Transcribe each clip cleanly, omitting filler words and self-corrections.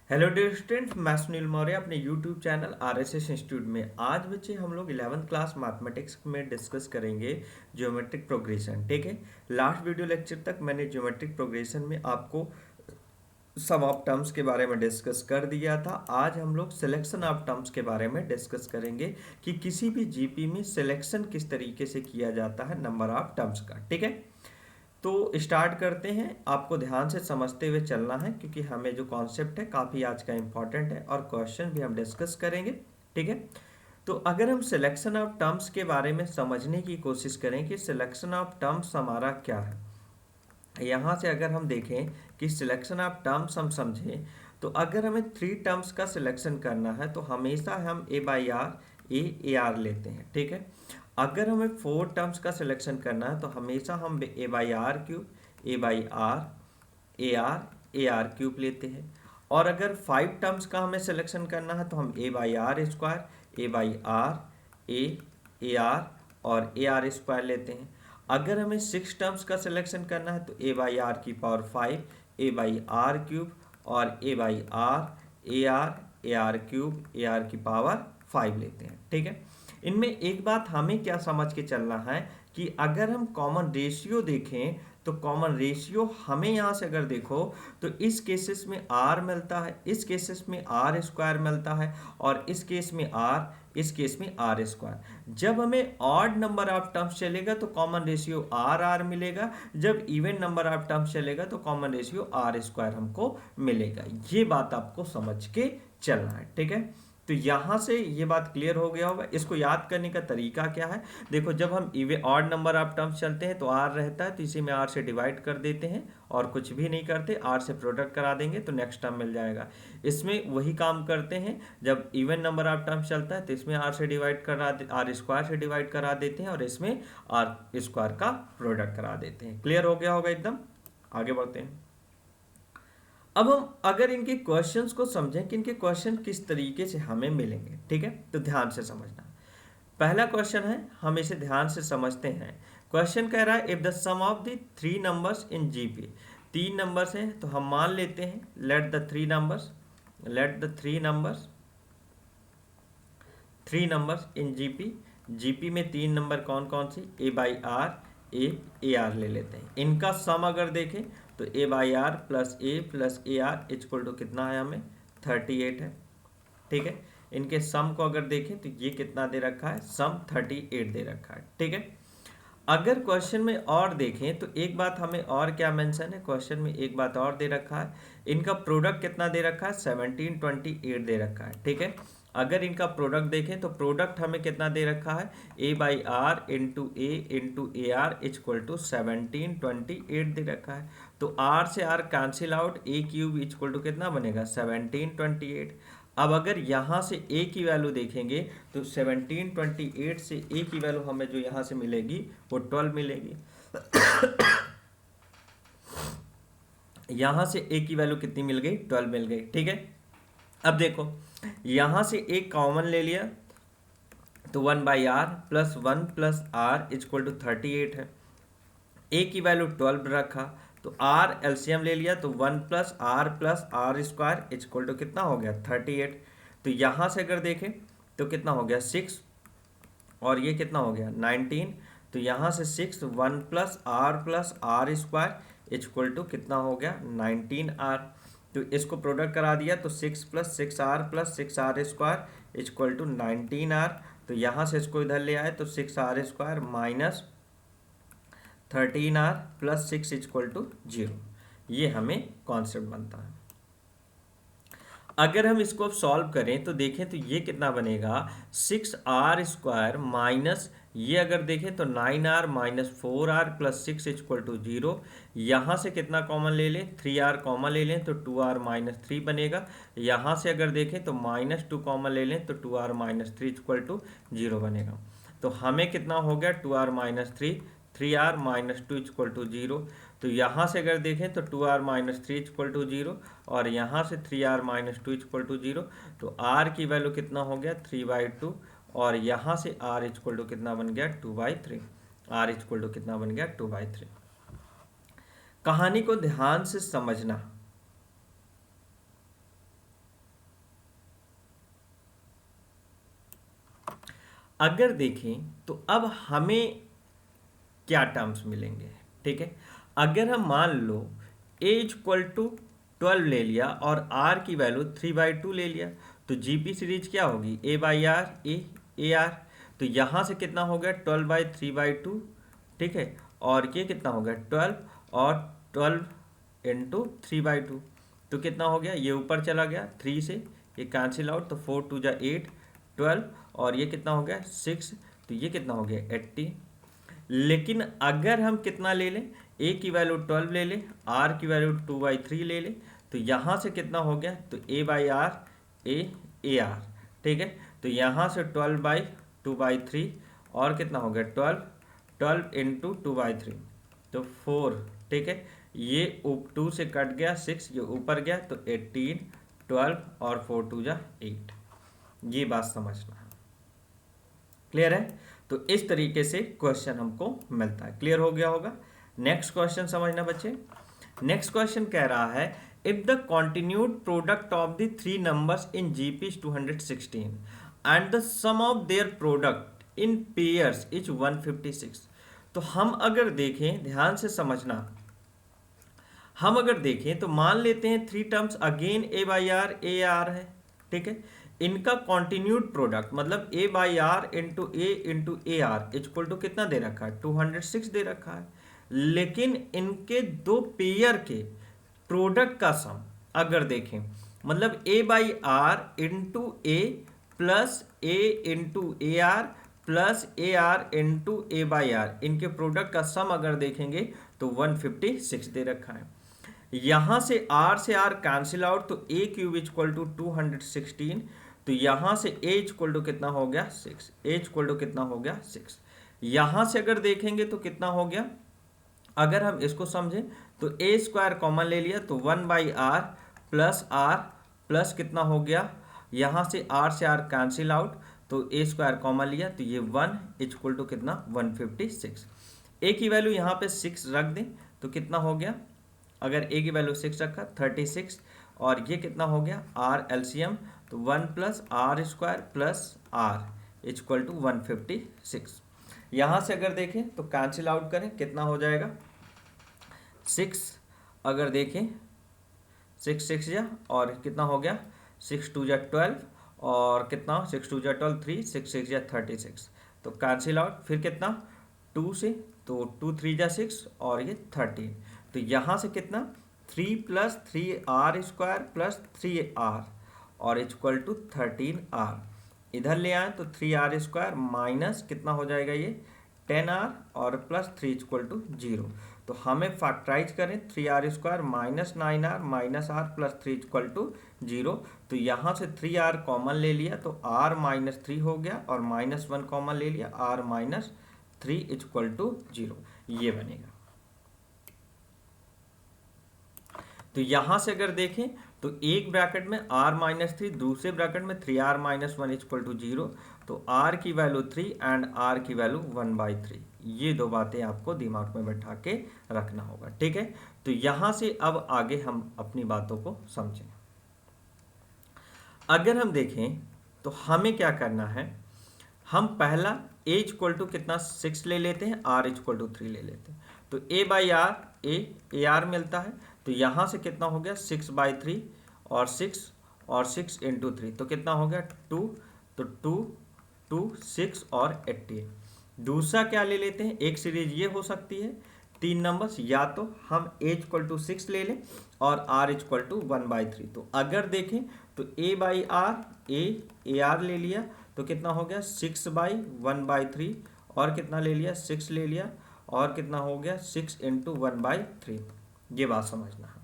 Hello dear student, मैं सुनील मौर्य अपने YouTube channel RSS institute में। आज बच्चे हम लोग 11th क्लास मैथमेटिक्स में डिस्कस करेंगे ज्योमेट्रिक प्रोग्रेशन। ठीक है, लास्ट वीडियो लेक्चर तक मैंने ज्योमेट्रिक प्रोग्रेशन में आपको सम ऑफ टर्म्स के बारे में डिस्कस कर दिया था। आज हम लोग सिलेक्शन ऑफ टर्म्स के बारे में डिस्कस करेंगे कि किसी भी जीपी में सिलेक्शन किस तरीके से किया जाता है नंबर ऑफ टर्म्स का। ठीक है, तो स्टार्ट करते हैं। आपको ध्यान से समझते हुए चलना है क्योंकि हमें जो कॉन्सेप्ट है काफ़ी आज का इम्पॉर्टेंट है और क्वेश्चन भी हम डिस्कस करेंगे। ठीक है, तो अगर हम सिलेक्शन ऑफ टर्म्स के बारे में समझने की कोशिश करें कि सिलेक्शन ऑफ टर्म्स हमारा क्या है, यहाँ से अगर हम देखें कि सिलेक्शन ऑफ टर्म्स हम समझें तो अगर हमें 3 टर्म्स का सिलेक्शन करना है तो हमेशा हम A by R A R लेते हैं। ठीक है, अगर हमें 4 टर्म्स का सिलेक्शन करना है तो हमेशा हम A by R cube A R cube लेते हैं। और अगर 5 टर्म्स का हमें सिलेक्शन करना है तो हम A by R square A R और ए आर स्क्वायर लेते हैं। अगर हमें 6 टर्म्स का सिलेक्शन करना है तो ए बाई आर की power 5 A by R cube और A R cube A R की पावर 5 लेते हैं। ठीक है, इनमें एक बात हमें क्या समझ के चलना है कि अगर हम कॉमन रेशियो देखें तो कॉमन रेशियो हमें यहाँ से अगर देखो तो इस केसेस में आर मिलता है, इस केसेस में आर स्क्वायर मिलता है और इस केस में आर स्क्वायर। जब हमें ऑड नंबर ऑफ टर्म्स चलेगा तो कॉमन रेशियो आर आर मिलेगा, जब इवन नंबर ऑफ टर्म्स चलेगा तो कॉमन रेशियो आर स्क्वायर हमको मिलेगा। ये बात आपको समझ के चलना है। ठीक है, तो यहाँ से ये बात क्लियर हो गया होगा। इसको याद करने का तरीका क्या है, देखो जब हम इवे ऑड नंबर ऑफ टर्म्स चलते हैं तो आर रहता है तो इसी में आर से डिवाइड कर देते हैं और कुछ भी नहीं करते, आर से प्रोडक्ट करा देंगे तो नेक्स्ट टर्म मिल जाएगा। इसमें वही काम करते हैं, जब इवन नंबर ऑफ टर्म्स चलता है तो इसमें आर से डिवाइड करा आर स्क्वायर से डिवाइड करा देते हैं और इसमें आर स्क्वायर का प्रोडक्ट करा देते हैं। क्लियर हो गया होगा एकदम। आगे बढ़ते हैं। अब हम अगर इनके क्वेश्चंस को समझें कि इनके क्वेश्चन किस तरीके से हमें मिलेंगे। ठीक है, तो ध्यान से समझना। पहला क्वेश्चन है, हम इसे ध्यान से समझते हैं। क्वेश्चन कह रहा है if the sum of the 3 numbers in GP. 3 numbers हैं तो हम मान लेते हैं let the three numbers in GP. GP में 3 नंबर कौन कौन सी, A by R A R ले लेते हैं। इनका सम अगर देखें तो A by are plus A R equal to कितना है, हमें 38 है। ठीक है, इनके सम को अगर देखें तो ये कितना दे रखा है, सम 38 दे रखा है। ठीक है, अगर क्वेश्चन में और देखें तो एक बात हमें और क्या मेंशन है, क्वेश्चन में एक बात और दे रखा है, इनका प्रोडक्ट कितना दे रखा है, 1728 दे रखा है। ठीक है, अगर इनका प्रोडक्ट देखें तो प्रोडक्ट हमें कितना दे रखा है, A by R into A R equal to 1728 दे रखा है। तो आर से R cancel out, A cube equal to कितना बनेगा, 1728। अब अगर यहाँ से a की वैल्यू देखेंगे तो 1728 से a की वैल्यू हमें जो यहाँ से मिलेगी वो 12 मिलेगी। यहाँ से a की वैल्यू कितनी मिल गई, 12 मिल गई। ठीक है, अब देखो यहाँ से a कॉमन ले लिया तो 1 by are plus 1 plus are equal to 38 है। a की वैल्यू 12 रखा तो r एलसीएम ले लिया तो 1 plus are square equal to कितना हो गया, 38। तो यहाँ से अगर देखें तो कितना हो गया, 6 और ये कितना हो गया, 19। तो यहाँ से 6 1 plus are square equal to कितना हो गया, 19r। तो इसको प्रोडक्ट करा दिया तो 6 plus 6 r square equal to 19r। तो यहाँ से इसको इधर ले आए तो 6r square minus 13r plus 6 equal to 0। ये हमें कॉन्सेप्ट बनता है। अगर हम इसको अब सॉल्व करें तो देखें तो ये कितना बनेगा, 6r स्क्वायर माइनस ये अगर देखें तो 9r minus 4r plus 6 equal to 0। यहाँ से कितना कॉमन ले लें, 3r कॉमन ले लें तो 2r माइनस 3 बनेगा। यहाँ से अगर देखें तो माइनस 2 कॉमन ले लें तो 2r माइनस 3 इक्वल टू 0 बनेगा। तो हमें कितना हो गया, 2r minus 3r minus 2 equal to 0। तो यहाँ से अगर देखें तो 2r माइनस 3 इक्वल टू 0 और यहाँ से 3r माइनस 2 इक्वल टू 0। तो r की वैल्यू कितना हो गया, 3/2 और यहाँ से r इक्वल टू कितना बन गया, 2/3। r इक्वल टू कितना बन गया, 2/3। कहानी को ध्यान से समझना। अगर देखें तो अब हमें क्या टर्म्स मिलेंगे, ठीक है। अगर हम मान लो a इक्वल टू 12 ले लिया और r की वैल्यू 3/2 ले लिया, तो जीपी सीरीज क्या होगी, a by R A r. तो यहाँ से कितना हो गया 12/3/2, ठीक है। और ये कितना हो गया 12 और 12 इंटू 3/2, तो कितना हो गया, ये ऊपर चला गया 3 से, ये कैंसिल आउट, तो 4 2 जा 8, 12 और ये कितना हो गया 6, तो ये कितना हो गया 80। लेकिन अगर हम कितना ले लें, a की वैल्यू 12 ले लें, r की वैल्यू 2/3 ले लें, तो यहाँ से कितना हो गया, तो a by R A r, ठीक है। तो यहाँ से 12/2/3 और कितना हो गया 12 इंटू 2/3, तो 4, ठीक है। ये 2 से कट गया 6, ये ऊपर गया, तो 18, 12 और 4 2 जा 8। ये बात समझना है, क्लियर है। तो इस तरीके से क्वेश्चन हमको मिलता है, क्लियर हो गया होगा। नेक्स्ट क्वेश्चन समझना बच्चे। नेक्स्ट क्वेश्चन कह रहा है if the continued product of the three numbers in GP 216 and the sum of their product in pairs is 156। तो हम अगर देखें, ध्यान से समझना, हम अगर देखें तो मान लेते हैं three terms again A by R A R है, ठीक है। इनका कॉन्टिन्यूड प्रोडक्ट मतलब A by R into A R equal to कितना दे रखा है 206 दे रखा है। लेकिन इनके दो पेयर के प्रोडक्ट का सम अगर देखें, मतलब A by R into A plus A into A R plus A R into A by R, इनके प्रोडक्ट का सम अगर देखेंगे तो 156 दे रखा है। यहां से R कैंसिल आउट, तो a क्यूब इक्वल टू 216, तो यहां से a इक्वल टू कितना हो गया 6, a इक्वल टू कितना हो गया 6। यहां से अगर देखेंगे तो कितना हो गया, अगर हम इसको समझें तो a स्क्वायर कॉमन ले लिया, तो 1/r प्लस कितना हो गया, यहां से R कैंसिल आउट, तो a स्क्वायर कॉमन लिया, तो ये 1 इक्वल टू कितना 156। a की वैल्यू यहाँ पे 6 रख दें तो कितना हो गया, अगर a की वैल्यू 6 रखा 36, और ये कितना हो गया r एलसीएम, तो 1 plus are square plus r equal to 156। यहाँ से अगर देखें तो कैंसिल आउट करें, कितना हो जाएगा 6, अगर देखें 6 6 जा, और कितना हो गया 6 2 जा 12, और कितना 6 2 जा 12 3, 6 6 जा 36, तो कैंसिल आउट, फिर कितना 2 से, तो 2 3 जा 6 और ये 13, तो यहाँ से कितना 3 plus 3r square plus 3r और इक्वल टू 13r। इधर ले आए तो 3r स्क्वायर माइनस कितना हो जाएगा ये 10r और प्लस 3 इक्वल टू 0। तो हमें फैक्टराइज करें 3r square minus 9r minus r plus 3 equal to 0। तो यहाँ से 3r कॉमन ले लिया, तो r माइनस 3 हो गया, और माइनस 1 कॉमन ले लिया, r माइनस 3 इक्वल टू 0, ये बनेगा। तो यहां से अगर देखें तो एक ब्रैकेट में r माइनस 3, दूसरे ब्रैकेट में 3r माइनस 1 इक्वल टू 0, तो r की वैल्यू 3 एंड r की वैल्यू 1/3। ये दो बातें आपको दिमाग में बैठा के रखना होगा, ठीक है। तो यहां से अब आगे हम अपनी बातों को समझें। अगर हम देखें तो हमें क्या करना है, हम पहला a इक्वल टू कितना 6 ले लेते हैं, r इक्वल टू 3 ले लेते हैं, तो a by R A r मिलता है, तो यहाँ से कितना हो गया 6/3 और 6 इंटू 3, तो कितना हो गया 2, तो 2 2 6 और 18। दूसरा क्या ले लेते हैं, एक सीरीज ये हो सकती है 3 नंबर्स, या तो हम a इक्वल टू 6 ले लें और r इक्वल टू 1/3। तो अगर देखें तो a by R A R ले लिया, तो कितना हो गया 6/1/3, और कितना ले लिया 6 ले लिया, और कितना हो गया 6 इंटू 1/3। ये बात समझना है।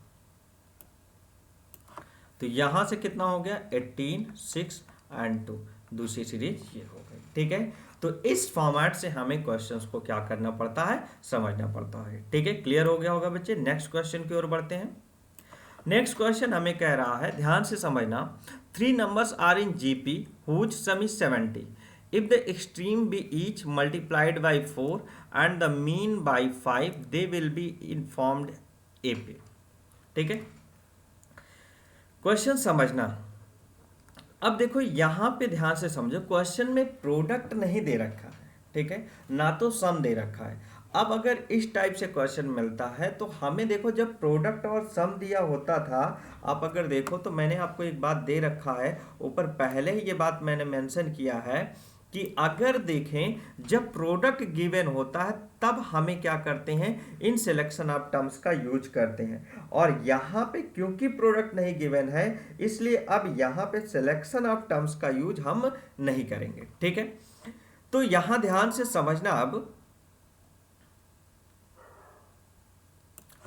तो यहां से कितना हो गया 18 6 एंड 2, दूसरी सीरीज ये हो गई, ठीक है। तो इस फॉर्मेट से हमें क्वेश्चंस को क्या करना पड़ता है, समझना पड़ता है, ठीक है। क्लियर हो गया होगा बच्चे। नेक्स्ट क्वेश्चन की ओर बढ़ते हैं। नेक्स्ट क्वेश्चन हमें कह रहा है, ध्यान से समझना, 3 numbers are in GP whose sum is 70 if the extreme be each multiplied by 4 and the mean by 5 they will be informed AP, ठीक है। क्वेश्चन समझना, अब देखो यहाँ पे ध्यान से समझो, क्वेश्चन में प्रोडक्ट नहीं दे रखा है, ठीक है, ना तो सम दे रखा है। अब अगर इस टाइप से क्वेश्चन मिलता है तो हमें देखो, जब प्रोडक्ट और सम दिया होता था, आप अगर देखो तो मैंने आपको एक बात दे रखा है ऊपर, पहले ही ये बात मैंने मेंशन किया है कि अगर देखें जब प्रोडक्ट गिवन होता है तब हमें क्या करते हैं, इन सिलेक्शन ऑफ टर्म्स का यूज करते हैं। और यहाँ पे क्योंकि प्रोडक्ट नहीं गिवन है, इसलिए अब यहाँ पे सिलेक्शन ऑफ टर्म्स का यूज हम नहीं करेंगे, ठीक है। तो यहाँ ध्यान से समझना, अब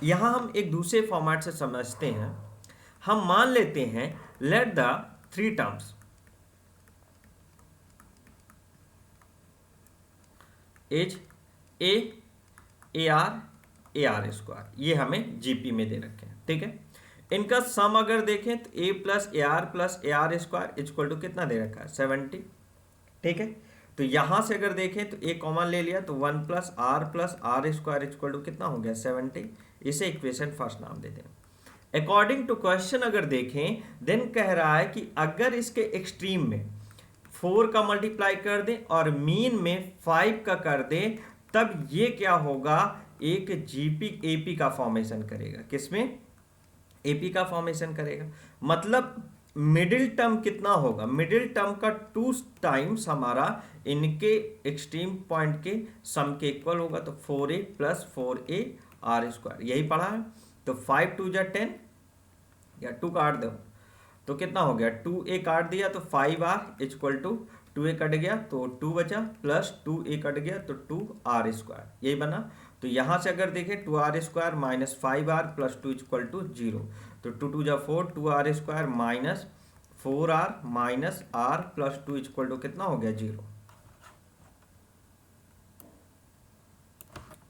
यहाँ हम एक दूसरे फॉर्मेट से समझते हैं। हम मान लेते हैं let the three terms is A R square, ये हमें जीपी में दे रखे हैं, ठीक है। इनका सम अगर देखें तो A plus A R square equal to कितना दे रखा है, 70, ठीक है। तो यहां से अगर देखें तो ए कॉमन ले लिया तो 1 plus are square equal to कितना हो गया, 70। इसे इक्वेशन फर्स्ट नाम देते हैं। अकॉर्डिंग टू क्वेश्चन अगर देखें देन कह रहा है कि अगर इसके एक्सट्रीम में 4 का मल्टीप्लाई कर दें और मीन में 5 का कर दें, तब ये क्या होगा, एक जीपी एपी का फॉर्मेशन करेगा। किसमें, एपी का फॉर्मेशन करेगा। मतलब मिडिल टर्म कितना होगा, मिडिल टर्म का 2 टाइम्स हमारा इनके एक्सट्रीम पॉइंट के सम के इक्वल होगा। तो 4a plus 4a are square, यही पढ़ा है। तो 5 2 जा 10, या 2 काट दो तो कितना हो गया, 2a काट दिया तो 5r equal to 2a cut गया तो 2 बचा, प्लस 2a कट गया तो 2r स्क्वायर, यही बना। तो यहाँ से अगर देखें 2r square minus 5r plus 2 equal to 0, तो 2 2 जा 4, 2r square minus 4r minus r plus 2 equal to कितना हो गया, 0,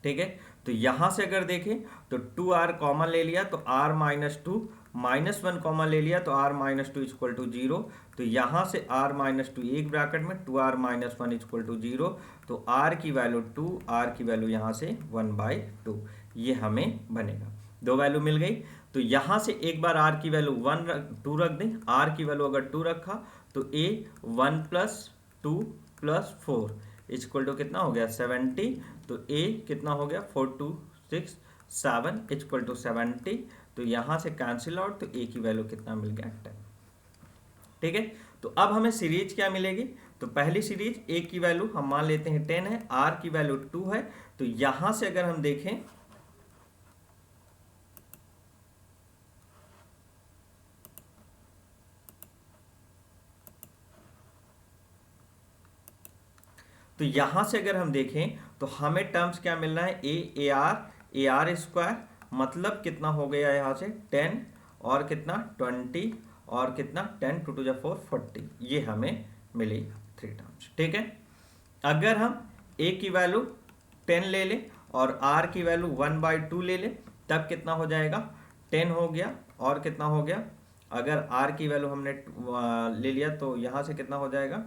ठीक है। तो यहां से अगर देखें तो 2r कॉमन ले लिया तो r माइनस 2, माइनस 1 कॉमन ले लिया तो r माइनस 2 इक्वल टू 0। तो यहां से r माइनस 2 एक ब्रैकेट में 2r माइनस 1 इक्वल टू 0। तो r की वैल्यू 2, r की वैल्यू यहां से 1/2, ये हमें बनेगा। दो वैल्यू मिल गई। तो यहां से एक बार r की वैल्यू 2 रख दें। r की वैल्यू अगर 2 रखा तो a 1 plus 2 plus 4 equal to कितना हो गया, 70। तो a कितना हो गया, 4 2 6 7 इक्वल टू 70। तो यहां से कैंसिल आउट, तो a की वैल्यू कितना मिल गया, 10, ठीक है। तो अब हमें सीरीज क्या मिलेगी, तो पहली सीरीज a की वैल्यू हम मान लेते हैं 10 है, r की वैल्यू 2 है। तो यहां से अगर हम देखें तो यहां से अगर हम देखें तो हमें टर्म्स क्या मिल रहा है, ए आर स्क्वायर, मतलब कितना हो गया यहाँ से 10 और कितना 20 और कितना 10 2 2 4 40, ये हमें मिली 3 टर्म्स, ठीक है। अगर हम a की वैल्यू 10 ले लें और r की वैल्यू 1/2 ले लें, तब कितना हो जाएगा, 10 हो गया और कितना हो गया, अगर r की वैल्यू हमने ले लिया तो यहाँ से कितना हो जाएगा,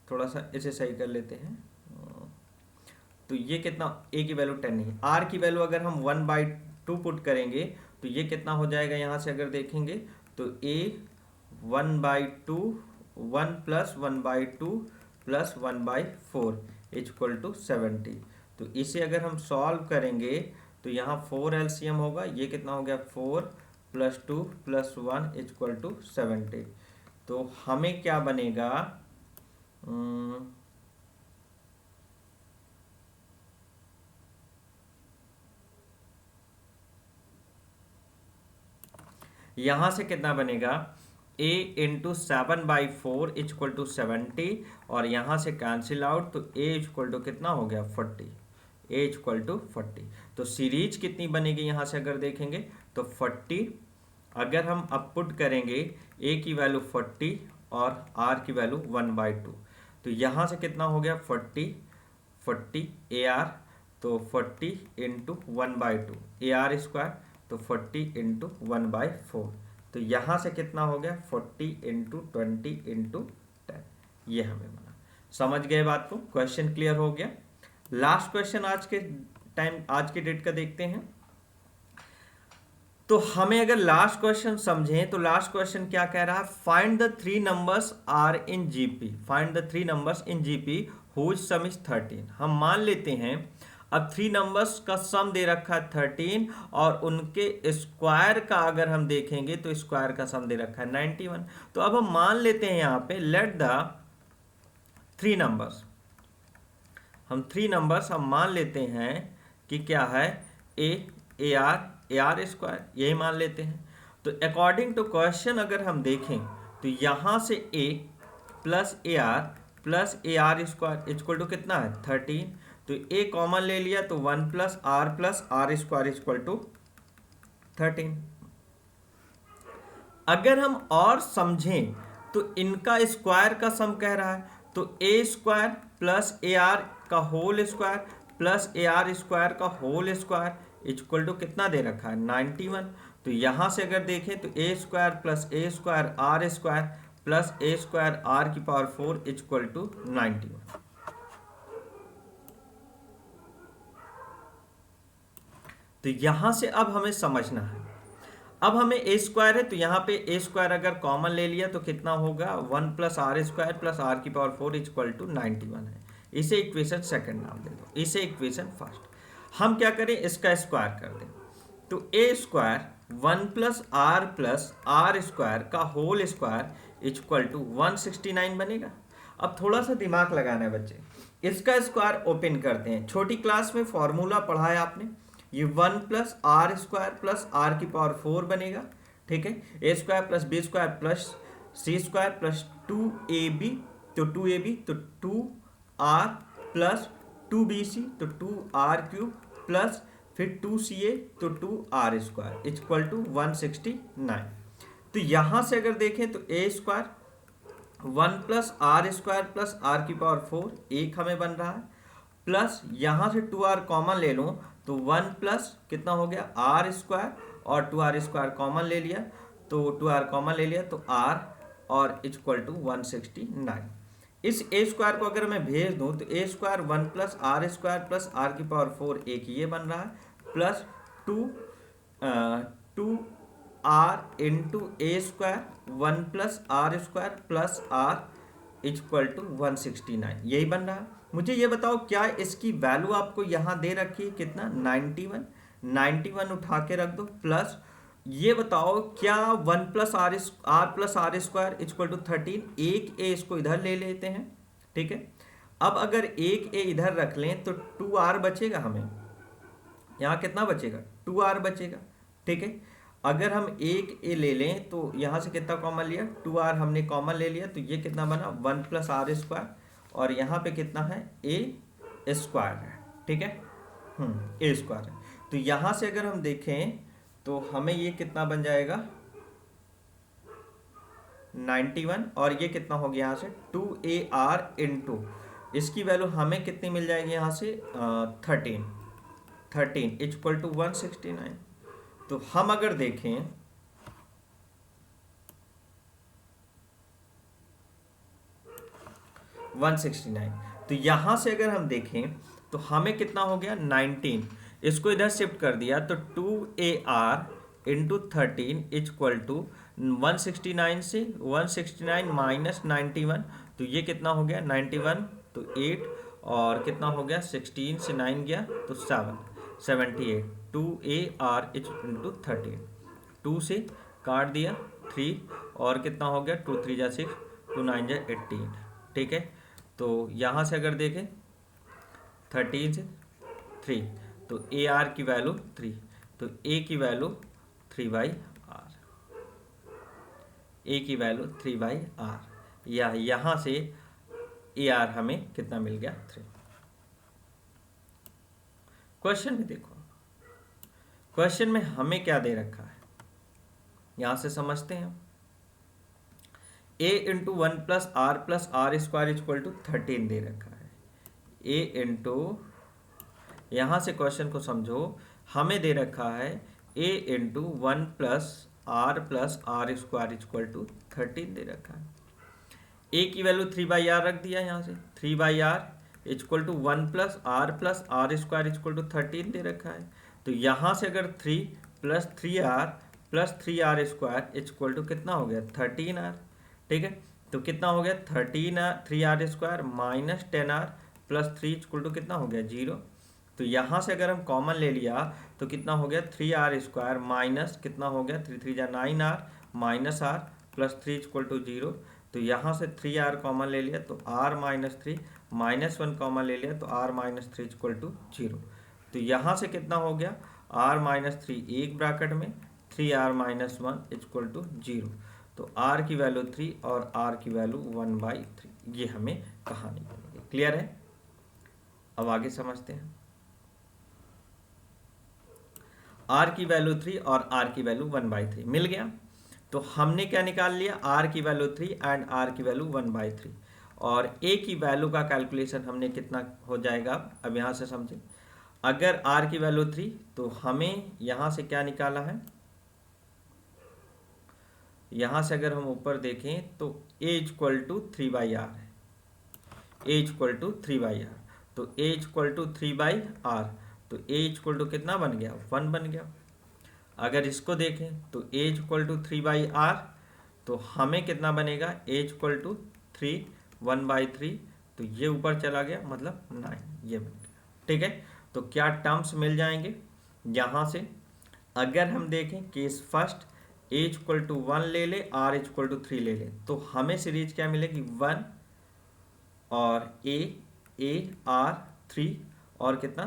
थोड़ा सा इसे सही कर लेते हैं। तो ये कितना, a की वैल्यू 10 नहीं, r की वैल्यू अगर हम 1/2 पुट करेंगे तो ये कितना हो जाएगा, यहाँ से अगर देखेंगे तो a 1/2 1 plus 1/2 plus 1/4 equal to 70। तो इसे अगर हम सॉल्व करेंगे तो यहाँ 4 एलसीएम होगा, ये कितना हो गया, 4 प्लस 2 प्लस 1 इक्वल टू 70। तो हमें क्या बनेगा, यहां से कितना बनेगा, a इंटू 7/4 इक्वल टू 70, और यहां से कैंसिल आउट तो a इक्वल टू कितना हो गया, 40, a इक्वल टू 40। तो सीरीज कितनी बनेगी, यहां से अगर देखेंगे तो 40। अगर हम अब पुट करेंगे a की वैल्यू 40 और r की वैल्यू 1/2, तो यहाँ से कितना हो गया, 40 AR, तो 40 इंटू 1/2 AR स्क्वायर, तो 40 इंटू 1/4। तो यहाँ से कितना हो गया, 40 इंटू 20 इंटू 10, ये हमें बना। समझ गए बात को, क्वेश्चन क्लियर हो गया। लास्ट क्वेश्चन आज के डेट का देखते हैं। तो हमें अगर लास्ट क्वेश्चन समझें तो लास्ट क्वेश्चन क्या कह रहा है, find the three numbers are in GP, find the three numbers in GP whose sum is 13। हम मान लेते हैं अब थ्री नंबर्स का सम दे रखा है 13 और उनके स्क्वायर का अगर हम देखेंगे तो स्क्वायर का सम दे रखा है 91। तो अब हम मान लेते हैं यहाँ पे लेट द थ्री नंबर्स, हम थ्री नंबर्स हम मान लेते हैं कि क्या है, ए आर स्क्वायर, यही मान लेते हैं। तो अकॉर्डिंग टू क्वेश्चन अगर हम देखें तो यहाँ से A plus A R square equal to कितना है 13। तो ए कॉमन ले लिया तो 1 plus are square equal to 13। अगर हम और समझें तो इनका स्क्वायर का सम कह रहा है, तो ए स्क्वायर प्लस ए आर का whole square plus A R square का होल स्क्वायर इक्वल टू कितना दे रखा है 91। तो यहां से अगर देखें तो ए square plus A square R square plus A square R की पावर 4 इक्वल टू 91। तो यहां से अब हमें समझना है, अब हमें ए स्क्वायर है तो यहाँ पे ए स्क्वायर अगर कॉमन ले लिया तो कितना होगा 1 plus are square plus are की पावर 4 इक्वल टू 91 है। इसे इक्वेशन सेकंड नाम दे दो, इसे इक्वेशन फर्स्ट। हम क्या करें, इसका स्क्वायर कर दें। तो ए स्क्वायर 1 प्लस आर स्क्वायर का होल स्क्वायर इक्वल टू 169 बनेगा। अब थोड़ा सा दिमाग लगाना है बच्चे, इसका स्क्वायर ओपन करते हैं। छोटी क्लास में फॉर्मूला पढ़ा है आपने, ये 1 plus are square plus are की पावर 4 बनेगा, ठीक है। A square plus B square plus C square plus 2ab, तो 2ab तो 2r प्लस 2bc तो 2r क्यूब प्लस फिर 2ca तो 2r स्क्वायर इक्वल टू 169। तो यहां से अगर देखें तो ए square 1 plus are square plus are की पावर 4 एक हमें बन रहा है, प्लस यहां से 2r कॉमन ले लूं तो 1 प्लस कितना हो गया आर स्क्वायर और 2r स्क्वायर कॉमन ले लिया, तो 2r कॉमन ले लिया तो r और इक्वल टू 169। इस ए स्क्वायर को अगर मैं भेज दूं तो ए square 1 plus are square plus are की पावर 4 एक ये बन रहा है, plus 2 R into A square 1 plus are square plus are equal to 169, यही बन रहा है। मुझे ये बताओ क्या इसकी वैल्यू आपको यहाँ दे रखी है कितना 91 उठा के रख दो, प्लस ये बताओ क्या 1 plus are square equal to 13, एक ए इसको इधर ले लेते हैं, ठीक है। अब अगर एक ए इधर रख लें तो 2r बचेगा, हमें यहाँ कितना बचेगा 2r बचेगा, ठीक है। अगर हम एक ए ले लें तो यहाँ से कितना कॉमन लिया 2r हमने कॉमन ले लिया, तो ये कितना बना 1 प्लस आर स्क्वायर और यहाँ पे कितना है ए स्क्वायर है, ठीक है, ए स्क्वायर है। तो यहाँ से अगर हम देखें तो हमें ये कितना बन जाएगा 91 और ये कितना हो गया यहाँ से 2ar इंटू इसकी वैल्यू हमें कितनी मिल जाएगी यहाँ से 13 इक्वल टू 169। तो हम अगर देखें 169, तो यहां से अगर हम देखें तो हमें कितना हो गया 19, इसको इधर शिफ्ट कर दिया तो 2ar इंटू 13 इक्वल टू 169 से 169 माइनस 91, तो ये कितना हो गया 91 तो 8 और कितना हो गया 16 से 9 गया तो 78 2ar इंटू 13, 2 से काट दिया 3 और कितना हो गया 2 3 जा 6 2 9 जा 18, ठीक है। तो यहाँ से अगर देखें 13 से 3 तो ए आर की वैल्यू 3, तो ए की वैल्यू 3/r, ए की वैल्यू 3/r, या यहाँ से ए आर हमें कितना मिल गया 3। क्वेश्चन में देखो, क्वेश्चन में हमें क्या दे रखा है यहाँ से समझते हैं। a into 1 plus are square equal to 13 दे रखा है, a इंटू यहाँ से क्वेश्चन को समझो, हमें दे रखा है a into 1 plus are square equal to 13 दे रखा है। a की वैल्यू 3/r रख दिया, यहाँ से 3/r equal to 1 plus are square equal to 13 दे रखा है। तो यहाँ से अगर 3 plus 3r plus 3r square equal to कितना हो गया 13r। ठीक है, तो कितना हो गया 3r square minus 10r plus 3 equal to कितना हो गया 0। तो यहाँ से अगर हम कॉमन ले लिया तो कितना हो गया 3r स्क्वायर माइनस कितना हो गया 3 3 जा 9r minus r plus 3 equal to 0। तो यहाँ से 3r कॉमन ले लिया तो r माइनस 3 माइनस 1 कॉमन ले लिया तो r माइनस 3 इक्वल टू 0। तो यहाँ से कितना हो गया r माइनस 3 एक ब्रैकेट में 3r माइनस 1 इक्वल टू 0। तो r की वैल्यू 3 और r की वैल्यू 1/3, ये हमें कहानी बनेगी। क्लियर है? अब आगे समझते हैं। r की वैल्यू 3 और r की वैल्यू 1/3 मिल गया। तो हमने क्या निकाल लिया r की वैल्यू 3 एंड r की वैल्यू 1/3, और a की वैल्यू का कैलकुलेशन हमने कितना हो जाएगा अब यहाँ से समझें। अगर r की वैल्यू 3 तो हमें यहाँ से क्या निकाला है, यहाँ से अगर हम ऊपर देखें तो a इक्वल टू 3/r है, a इक्वल टू 3/r। तो a इक्वल टू 3/r, तो a इक्वल टू कितना बन गया 1 बन गया। अगर इसको देखें तो a इक्वल टू 3/r, तो हमें कितना बनेगा a इक्वल टू 3 1/3, तो ये ऊपर चला गया मतलब 9, ये बन गया। ठीक है, तो क्या टर्म्स मिल जाएंगे यहाँ से। अगर हम देखें case first a equal to 1 ले ले r इक्वल टू 3 ले ले, तो हमें सीरीज क्या मिलेगी 1 और a r 3 और कितना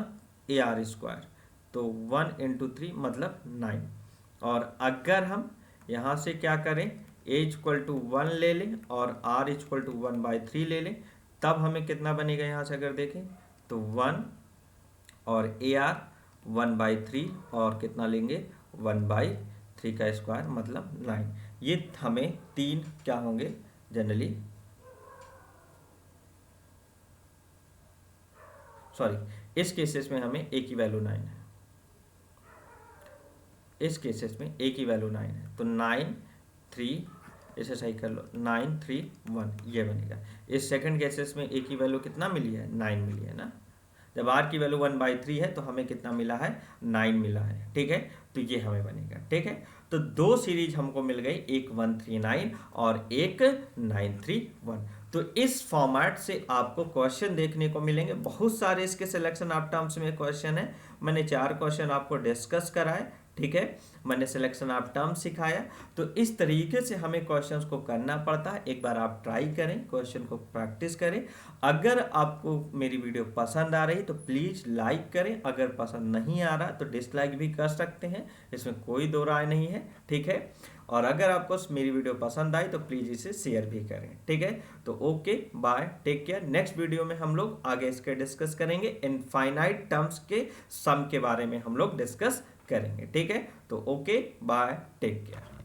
ar स्क्वायर, तो 1 इंटू 3 मतलब 9। और अगर हम यहाँ से क्या करें a इक्वल टू 1 ले लें और r इक्वल टू 1/3 ले लें, तब हमें कितना बनेगा यहाँ से अगर देखें तो 1 और ar 1/3 और कितना लेंगे 1/3 का स्क्वायर मतलब 9। ये हमें 3 क्या होंगे जनरली, सॉरी इस केसेस में हमें a की वैल्यू 9 है, इस केसेस में a की वैल्यू 9 है, तो 9 3, इसे सही कर लो 9 3 1 ये बनेगा। इस सेकंड केसेस में a की वैल्यू कितना मिली है 9 मिली है ना। जब r की वैल्यू 1/3 है तो हमें कितना मिला है 9 मिला है। ठीक है, तो ये हमें बनेगा। ठीक है, तो दो सीरीज हमको मिल गई, एक 139 और एक 931। तो इस फॉर्मेट से आपको क्वेश्चन देखने को मिलेंगे बहुत सारे। इसके सिलेक्शन ऑफ टर्म्स में क्वेश्चन है, मैंने 4 क्वेश्चन आपको डिस्कस कराए। ठीक है, मैंने सिलेक्शन ऑफ टर्म सिखाया। तो इस तरीके से हमें क्वेश्चंस को करना पड़ता है। एक बार आप ट्राई करें, क्वेश्चन को प्रैक्टिस करें। अगर आपको मेरी वीडियो पसंद आ रही तो प्लीज़ लाइक करें, अगर पसंद नहीं आ रहा तो डिसलाइक भी कर सकते हैं, इसमें कोई दो राय नहीं है। ठीक है, और अगर आपको मेरी वीडियो पसंद आई तो प्लीज़ इसे शेयर भी करें। ठीक है, तो okay bye, take care. Next video में हम लोग आगे इसके डिस्कस करेंगे, इनफाइनाइट टर्म्स के सम के बारे में हम लोग डिस्कस करेंगे। ठीक है, तो ओके बाय, टेक केयर।